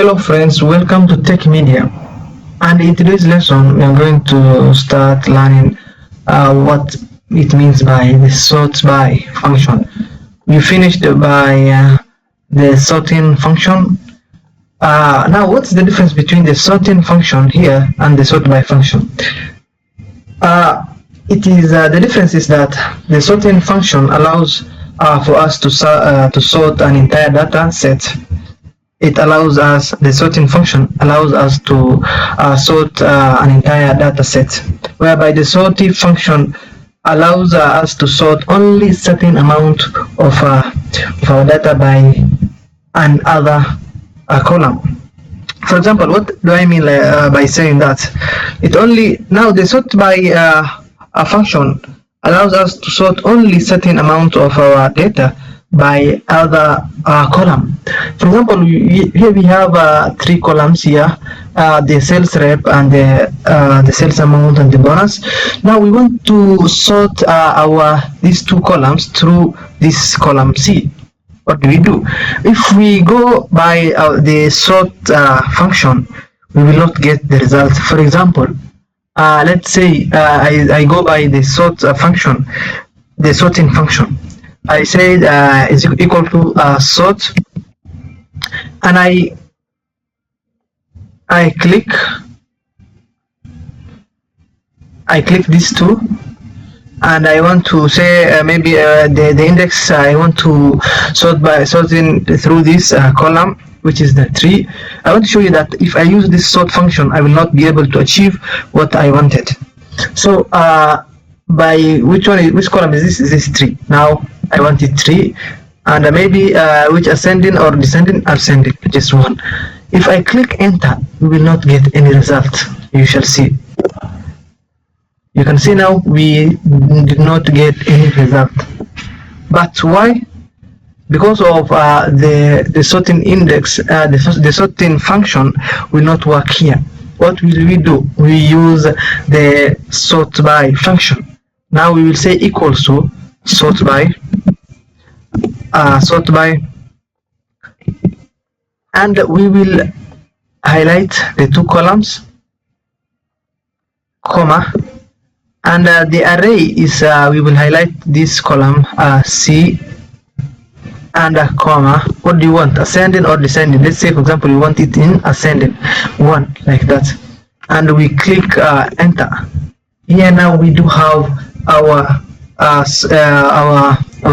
Hello friends, welcome to Tech Media, and in today's lesson we are going to start learning what it means by the SORTBY function. We finished by the sorting function. Now what's the difference between the sorting function here and the SORTBY function? The difference is that the sorting function allows for us to sort an entire data set. The sorting function allows us to sort an entire data set, whereby the sorting function allows us to sort only certain amount of our data by another column. For example, what do I mean by saying that? Now the SORTBY function allows us to sort only certain amount of our data by other column. For example, here we have three columns here, the sales rep and the sales amount and the bonus. Now we want to sort these two columns through this column C. What do? If we go by the sort function, we will not get the result. For example, let's say I go by the sort function, the sorting function. I said is equal to sort, and I click these two, and I want to say maybe the index I want to sort by sorting through this column, which is the 3. I want to show you that if I use this sort function, I will not be able to achieve what I wanted. So by which column is this? Is this 3? Now I want it 3, and maybe which ascending or descending? Ascending, just 1. If I click enter, we will not get any result. You shall see. You can see now we did not get any result. But why? Because of the sorting index, the sorting function will not work here. What will we do? We use the SORTBY function. Now we will say equals to SORTBY, and we will highlight the two columns, comma, and the array is we will highlight this column C and a comma. What do you want, ascending or descending? Let's say for example we want it in ascending, 1, like that, and we click enter. Here now we do have our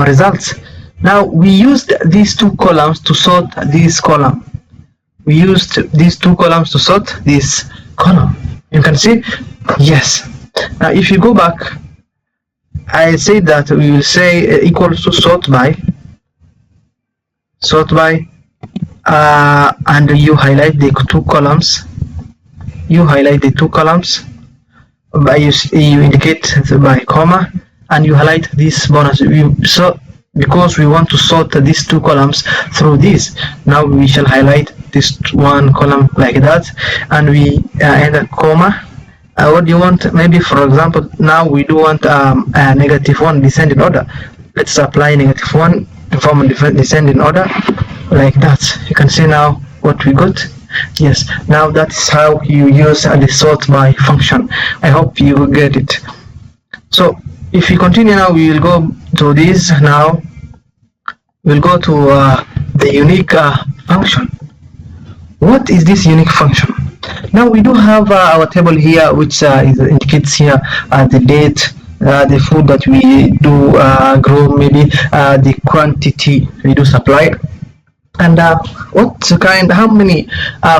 results. Now we used these two columns to sort this column. We used these two columns to sort this column. You can see, yes. Now if you go back, I say that we will say equals to SORTBY, and you highlight the two columns. You indicate by comma, and you highlight this bonus. Because we want to sort these two columns through this, now we shall highlight this one column like that, and we enter comma. What do you want? Maybe for example, now we do want a -1 descending order. Let's apply -1 to form a descending order like that. You can see now what we got. Yes, now that's how you use the SORTBY function. I hope you get it. So if we continue now, we will go to this. Now we'll go to the unique function. What is this unique function? Now we do have our table here, which indicates here the date, the food that we do grow, maybe the quantity we do supply, and how many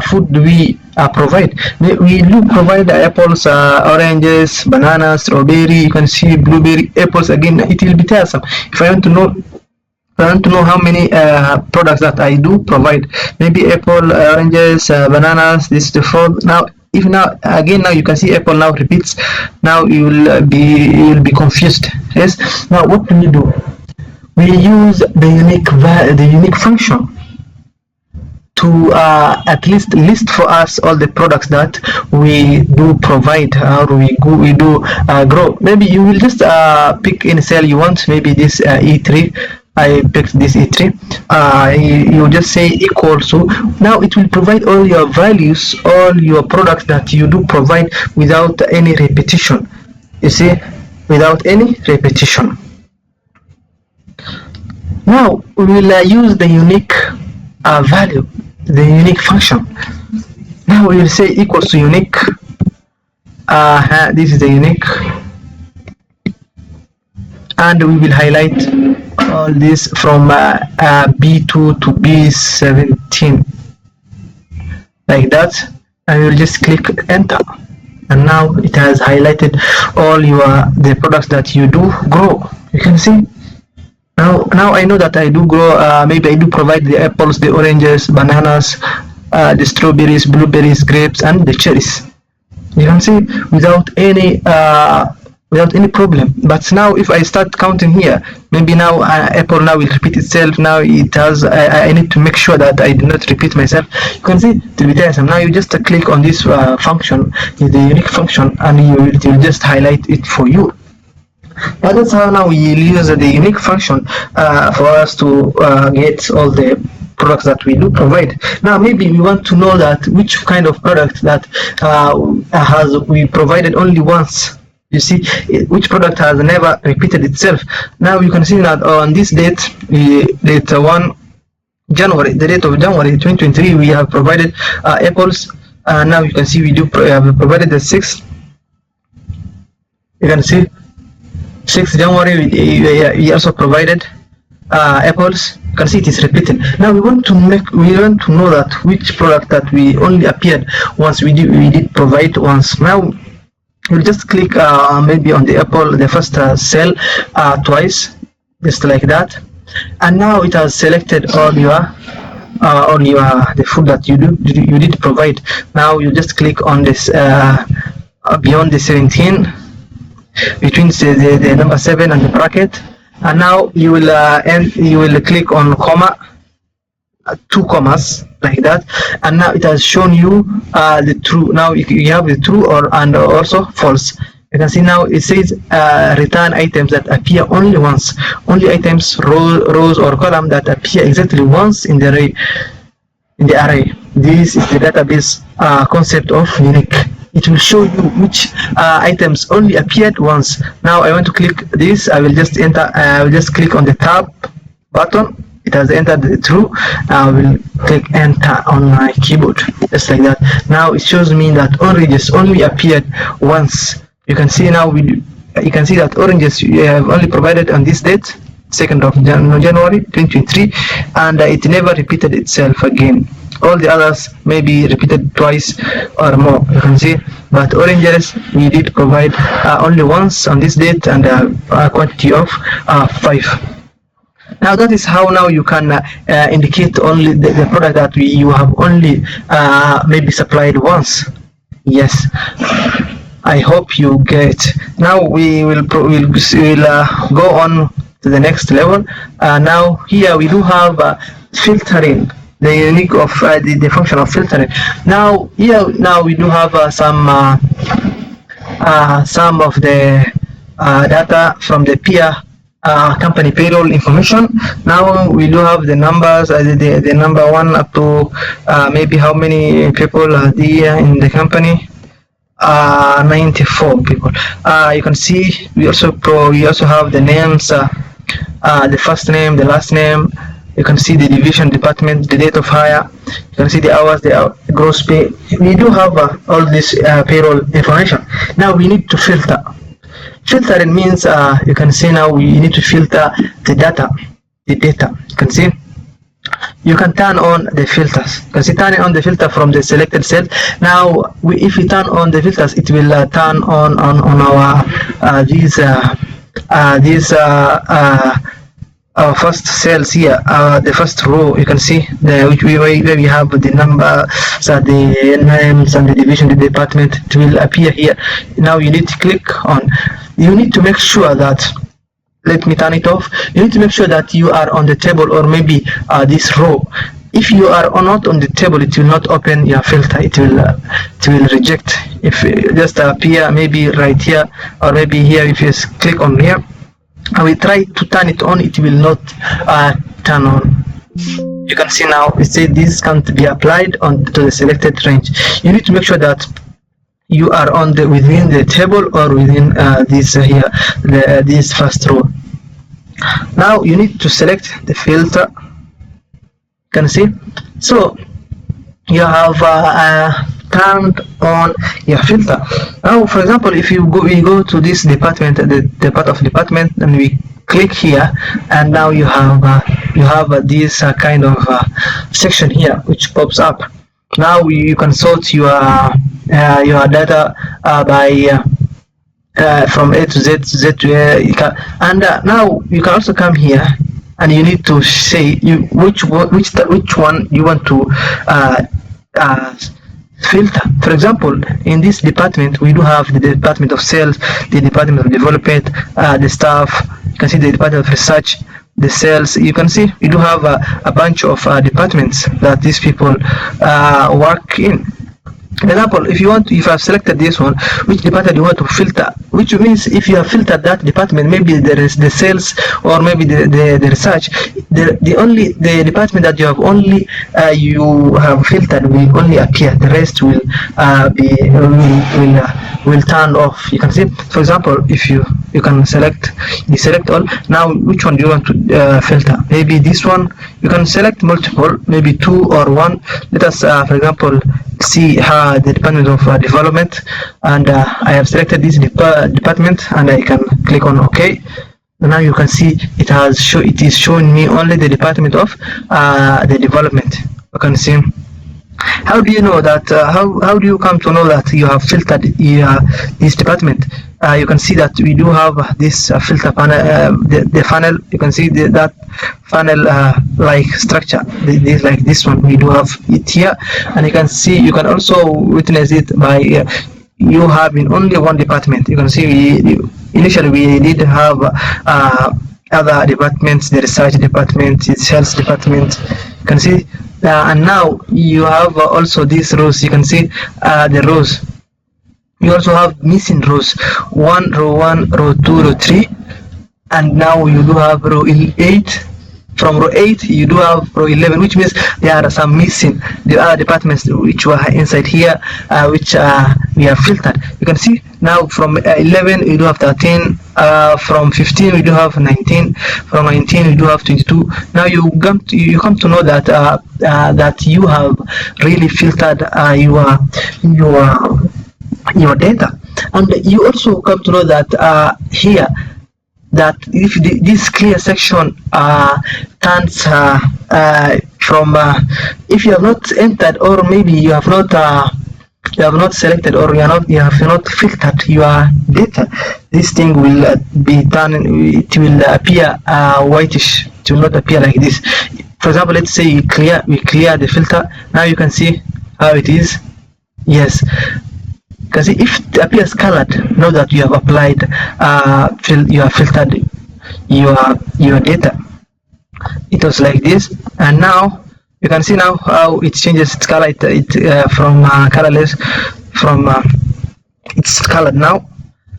food do we provide. We do provide apples, oranges, bananas, strawberry. You can see blueberry, apples. Again, it will be tiresome if I want to know how many products that I do provide. Maybe apple, oranges, bananas. This is the food. Now now you can see apple now repeats. Now you will be confused. Yes. Now what do we do? We use the unique function to at least list for us all the products that we do provide or we do grow. Maybe you will just pick any cell you want, maybe this E3, I picked this E3. You just say equal to. Now it will provide all your values, all your products that you do provide without any repetition. You see, without any repetition. Now we will use the unique value, the unique function. Now we will say equals to unique. This is the unique, and we will highlight all this from B2 to B17 like that, and we'll just click enter, and now it has highlighted all the products that you do grow. You can see now I know that I do grow, maybe I do provide the apples, the oranges, bananas, the strawberries, blueberries, grapes, and the cherries. You can see without any problem. But now if I start counting here, maybe now apple now will repeat itself. Now it has, I need to make sure that I do not repeat myself. You can see it will be there. Now you just click on this function, the unique function, and it will just highlight it for you. Now that's how now we use the unique function for us to get all the products that we do provide. Now maybe we want to know that which kind of product that we provided only once. You see, which product has never repeated itself. Now you can see that on this date, date 1 January, the date of January 2023, we have provided apples. Now you can see we have provided the 6th. You can see 6th January we also provided apples. You can see it is repeated. Now we want to know that which product that we only appeared once, we did provide once. Now you'll just click maybe on the apple, the first cell twice, just like that, and now it has selected all the food that you did provide. Now you just click on this beyond the 17, between the number 7 and the bracket, and now you will click on comma, 2 commas like that, and now it has shown you the true. Now you have the true and also false. You can see now it says return items that appear only once, only items, rows or column that appear exactly once in the array. This is the database concept of unique. It will show you which items only appeared once. Now I want to click this. I will just enter. I will just click on the tab button. It has entered true. I will click enter on my keyboard, just like that. Now it shows me that oranges only appeared once. You can see now you can see that oranges you have only provided on this date, 2nd of January 2023, and it never repeated itself again. All the others maybe repeated twice or more. You can see, but oranges we did provide only once on this date, and a quantity of 5. Now that is how now you can indicate only the product that you have only maybe supplied once. Yes, I hope you get. Now we'll go on to the next level. Now here we do have filtering, the unique of the function of filtering. Now here we do have some of the data from the peer company payroll information. Now we do have the numbers, the number 1 up to maybe how many people are there in the company. 94 people. You can see we also have the names, the first name, the last name. You can see the division, department, the date of hire. You can see the hours, the gross pay. We do have all this payroll information. Now we need to filter. Filtering means you can see now we need to filter the data. You can see you can turn on the filters. You can see turning on the filter from the selected cell. Now if we turn on the filters, it will turn on our our first cells here, the first row. You can see where we have the numbers, the names, and the division, the department. It will appear here. Now you need to click on. You need to make sure that, let me turn it off. You need to make sure that you are on the table, or maybe this row. If you are not on the table, it will not open your filter. It will reject. If it just appear maybe right here, or maybe here, if you click on here, and we try to turn it on, it will not turn on. You can see now it says this can't be applied on to the selected range. You need to make sure that you are on the within the table or within this here, this first row. Now you need to select the filter. You can see, so you have turned on your filter. Now for example, if we go to this department, the part of department, and we click here, and now you have this kind of section here which pops up. Now you can sort your data by from A to Z, Z to A, and now you can also come here and you need to say which one you want to filter. For example, in this department we do have the department of sales, the department of development, the staff. You can see the department of research, the sales. You can see we do have a bunch of departments that these people work in. For example, if you have selected this one, which department you want to filter, which means if you have filtered that department, maybe there is the sales or maybe the research, the department that you have filtered will only appear. The rest will will turn off. You can see, for example, if you can select all. Now which one do you want to filter? Maybe this one. You can select multiple, maybe 2 or 1. Let us for example see the department of development, and I have selected this department, and I can click on OK. Now you can see it is showing me only the department of the development. You can see. How do you know that? How do you come to know that you have filtered this department? You can see that we do have this filter panel, the funnel. You can see that funnel like structure. This like this one. We do have it here, and you can see. You can also witness it by you having only one department. You can see initially we did have other departments, the research department, the sales department. You can see. And now you have also these rows. You can see the rows. You also have missing rows: row 1, row 2, row 3, and now you do have row 8. From row 8 you do have row 11, which means there are some missing. The other departments which were inside here, which we have filtered. You can see now from 11 you do have 13. From 15 we do have 19. From 19 we do have 22. Now you come to know that that you have really filtered your data, and you also come to know that here, that if this clear section turns from if you have not entered, or maybe you have not selected, or you have not filtered your data, this thing will be done. It will appear whitish. It will not appear like this. For example, let's say we clear the filter. Now you can see how it is. Yes, because if it appears colored, know that you have applied you have filtered your data. It was like this, and now you can see now how it changes its color. From colorless, from it's colored now,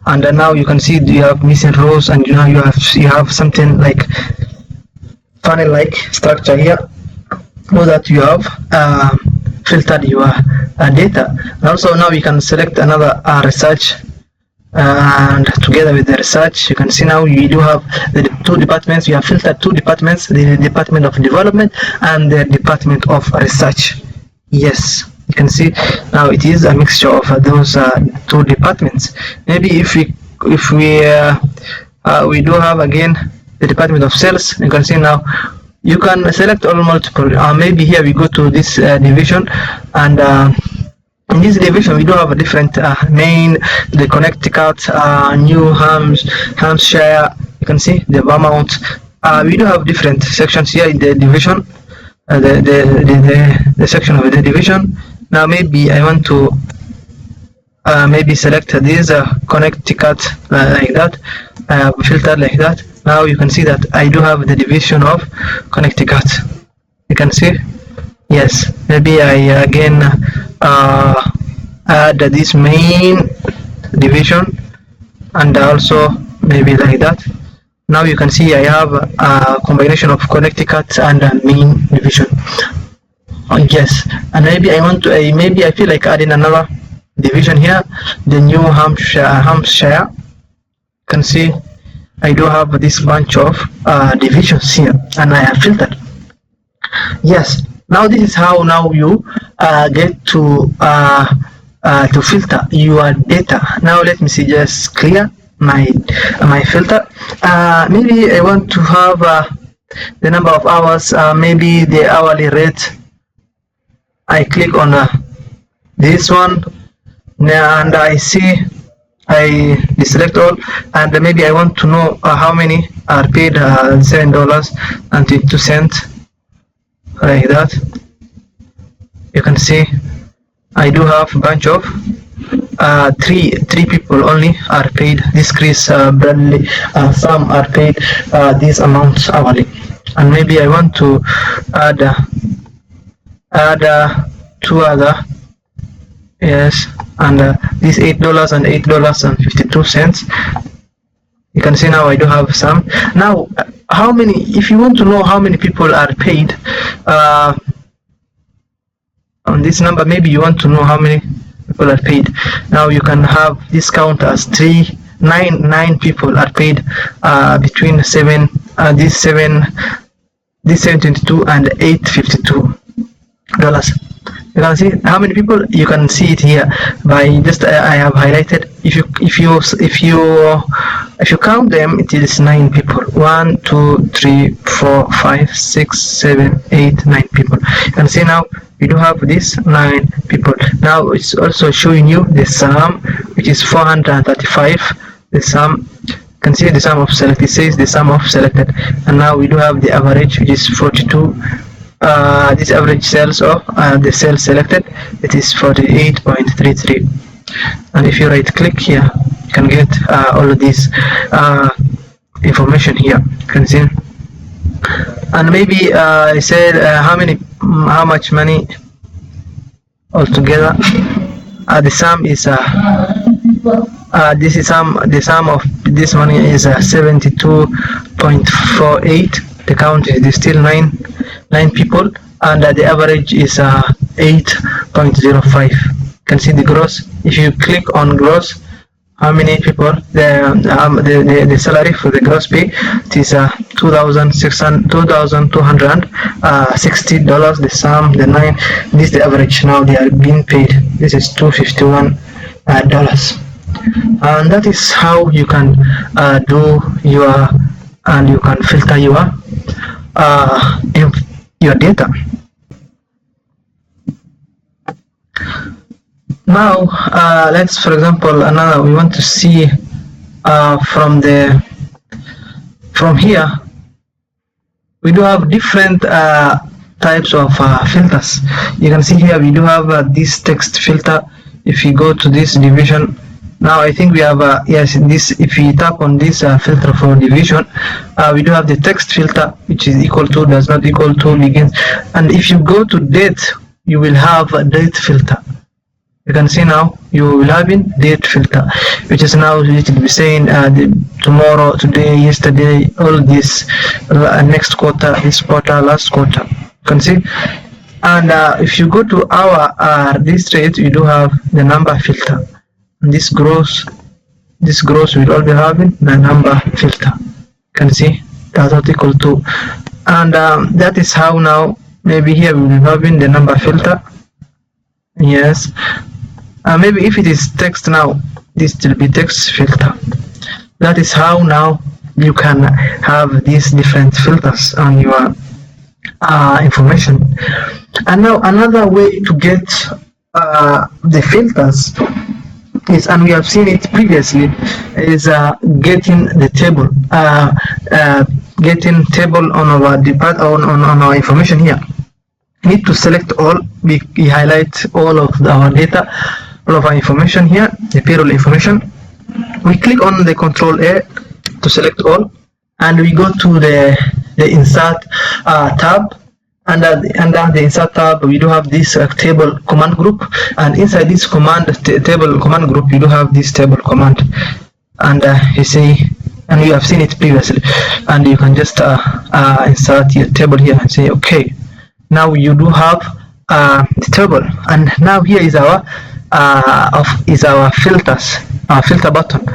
and now you can see you have missing rows, and now you have something like funnel like structure here. Know that you have filtered your data. And also now you can select another research, and together with the research you can see now you do have the 2 departments. You have filtered 2 departments, the department of development and the department of research. Yes, you can see now it is a mixture of those 2 departments. Maybe if we do have again the department of sales, you can see now you can select all multiple. Maybe here we go to this division, and in this division we do have a different the Connecticut, New Hampshire. You can see the Vermont. We do have different sections here in the division, the section of the division. Now maybe I want to maybe select this Connecticut like that, filter like that. Now you can see that I do have the division of Connecticut. You can see. Yes, maybe I again add this main division, and also maybe like that. Now you can see I have a combination of Connecticut and Maine division. Yes, and maybe I want to maybe I feel like adding another division here, the New Hampshire. You can see I do have this bunch of divisions here, and I have filtered. Yes, now this is how now you get to filter your data. Now let me see, just clear my filter. Maybe I want to have the number of hours, maybe the hourly rate. I click on this one, and I see I deselect all, and maybe I want to know how many are paid $7.02, like that. You can see I do have a bunch of three people only are paid this. Chris Bradley, some are paid these amounts hourly, and maybe I want to add two other. Yes, and these $8 and $8.52. You can see now I do have some. Now how many, if you want to know how many people are paid on this number, maybe you want to know how many people are paid. Now you can have this count as nine people are paid between this 722 and $852. You can see how many people. You can see it here by just I have highlighted. If you count them, it is 9 people. 1 2 3 4 5 6 7 8 9 people. You can see now we do have this 9 people. Now it's also showing you the sum, which is 435. The sum, you can see the sum of selected. It says the sum of selected, and now we do have the average, which is 42. This average sales of the sales selected, it is 48.33. and if you right click here, you can get all of this information here. You can see, and maybe I said how much money altogether. The sum is this is the sum of this money is 72.48. The count is still nine people, and the average is 8.05. You can see the gross. If you click on gross, how many people, the salary for the gross pay, it is $2,260. The sum, the 9, this is the average. Now they are being paid. This is $251, and that is how you can do your, and you can filter your data. Now let's, for example, another, we want to see from here we do have different types of filters. You can see here we do have this text filter. If you go to this division, now I think we have yes, this, if we tap on this filter for division, we do have the text filter, which is equal to, does not equal to, begins. And if you go to date, you will have a date filter. You can see now you will have in date filter, which is now it will be saying tomorrow, today, yesterday, all this, next quarter, this quarter, last quarter. You can see. And if you go to our this rate, you do have the number filter, and this gross will all be having the number filter. You can see that's not equal to, and that is how now maybe here we will be having the number filter. Yes. Maybe if it is text, now this will be text filter. That is how now you can have these different filters on your information. And now another way to get the filters is, and we have seen it previously, is getting the table, getting table on our on our information here. We need to select all. We highlight all of our data, all of our information here, the payroll information. We click on the Control A to select all, and we go to the Insert tab. And under the Insert tab, we do have this table command group, and inside this table command group, you do have this table command, and you see and you have seen it previously, and you can just insert your table here and say okay. Now you do have the table, and now here is our filters, our filter button,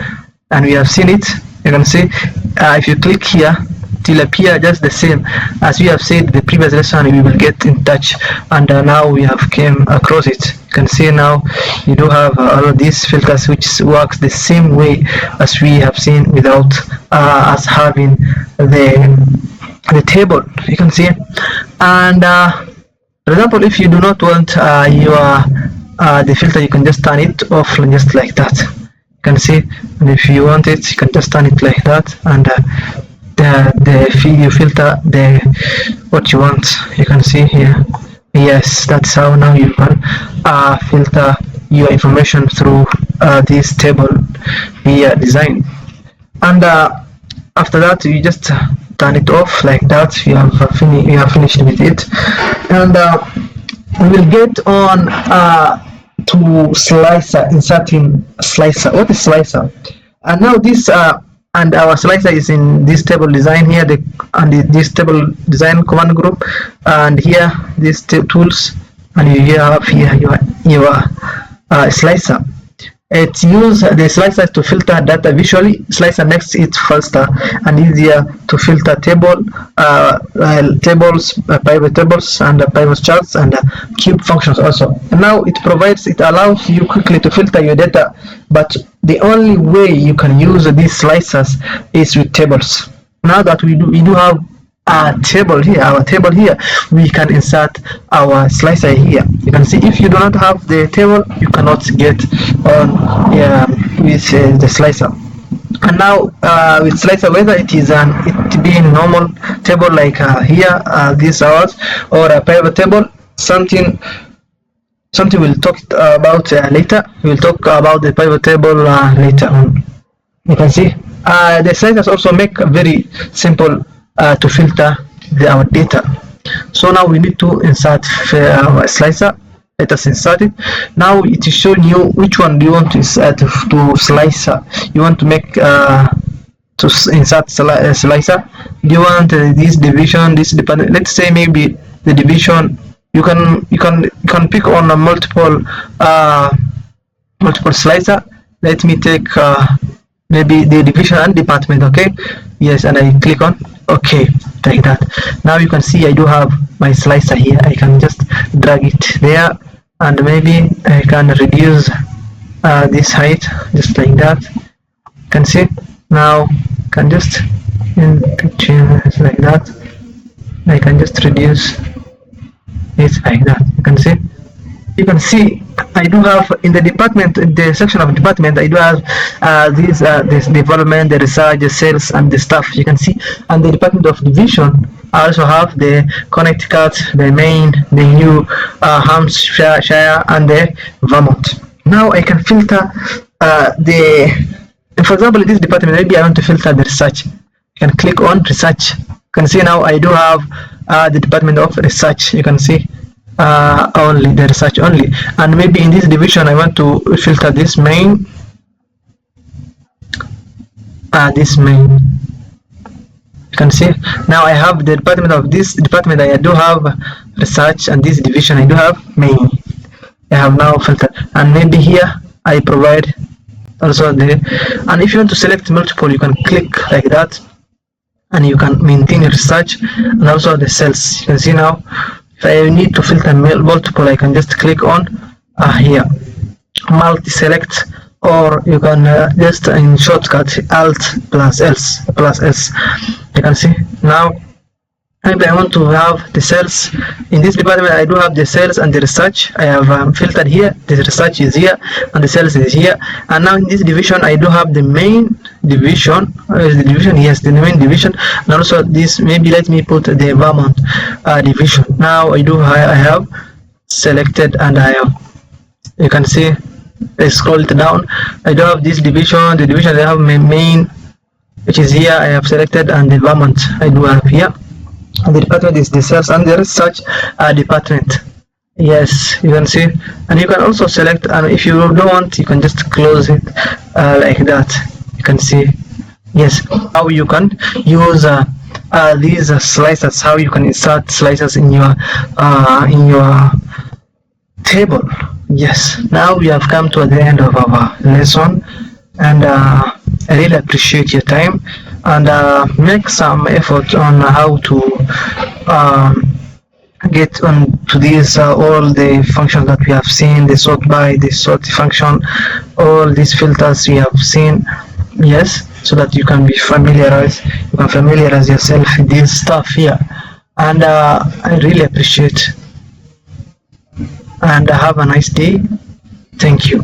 and we have seen it. You can see if you click here, it will appear just the same as we have said the previous lesson. We will get in touch, and now we have came across it. You can see now you do have all of these filters which works the same way as we have seen without us having the table. You can see, and for example, if you do not want the filter, you can just turn it off just like that. You can see, and if you want it, you can just turn it like that, and you filter what you want. You can see here. Yes, that's how now you can filter your information through this table here design. And after that, you just turn it off like that. You have finished with it, and we will get on to slicer, inserting slicer. What is slicer? And now this and our slicer is in this table design here, this table design command group, and here these tools, and you have here your slicer. It uses the slicer to filter data visually. Slicer makes it faster and easier to filter tables, pivot tables, and pivot charts, and cube functions also. And now it allows you quickly to filter your data, but the only way you can use these slicers is with tables. Now that we do have our table here, we can insert our slicer here. You can see if you do not have the table, you cannot get on with the slicer. And now with slicer, whether it is it being normal table like here this ours, or a pivot table, something we'll talk about later. We'll talk about the pivot table later on. You can see the slicers also make very simple to filter our data. So now we need to insert our slicer. Let us insert it. Now it is showing you which one do you want to insert to slicer. You want to make to insert slicer. Do you want this division, this department? Let's say maybe the division. You can pick on a multiple slicer. Let me take maybe the division and department. Okay, yes, and I click on okay, like that. Now you can see I do have my slicer here. I can just drag it there, and maybe I can reduce this height just like that. You can see now I can just change like that. I can just reduce it like that. You can see I do have in the department, in the section of department, I do have this development, the research, the sales, and the staff. You can see, and the department of division, I also have the Connecticut, the Maine, the New Hampshire, and the Vermont. Now I can filter for example, in this department, maybe I want to filter the research. You can click on research. You can see now I do have the department of research. You can see only the research only, and maybe in this division I want to filter this main, You can see now I have the department of this department. I do have research, and this division I do have main. I have now filtered, and maybe here I provide also and if you want to select multiple, you can click like that, and you can maintain research and also the cells. You can see now if I need to filter multiple, I can just click on here multi-select, or you can just in shortcut Alt plus S. You can see now maybe I want to have the cells. In this department I do have the cells and the research. I have filtered here, the research is here and the cells is here. And now in this division I do have the main division. Yes, the main division, and also this, maybe let me put the Vermont division. Now I have selected, and you can see I scroll it down. I do have this division, the division I have my main, which is here, I have selected, and the Vermont I do have here. And the department is the sales and the research department. Yes, you can see, and you can also select, and if you don't want, you can just close it like that. You can see Yes, how you can use these slices, how you can insert slices in your table. Yes, now we have come to the end of our lesson, and I really appreciate your time, and make some effort on how to um, get on to these all the functions that we have seen, the sort by, the sort function, all these filters we have seen. Yes, so that you can familiarize yourself with this stuff here, and I really appreciate, and have a nice day. Thank you.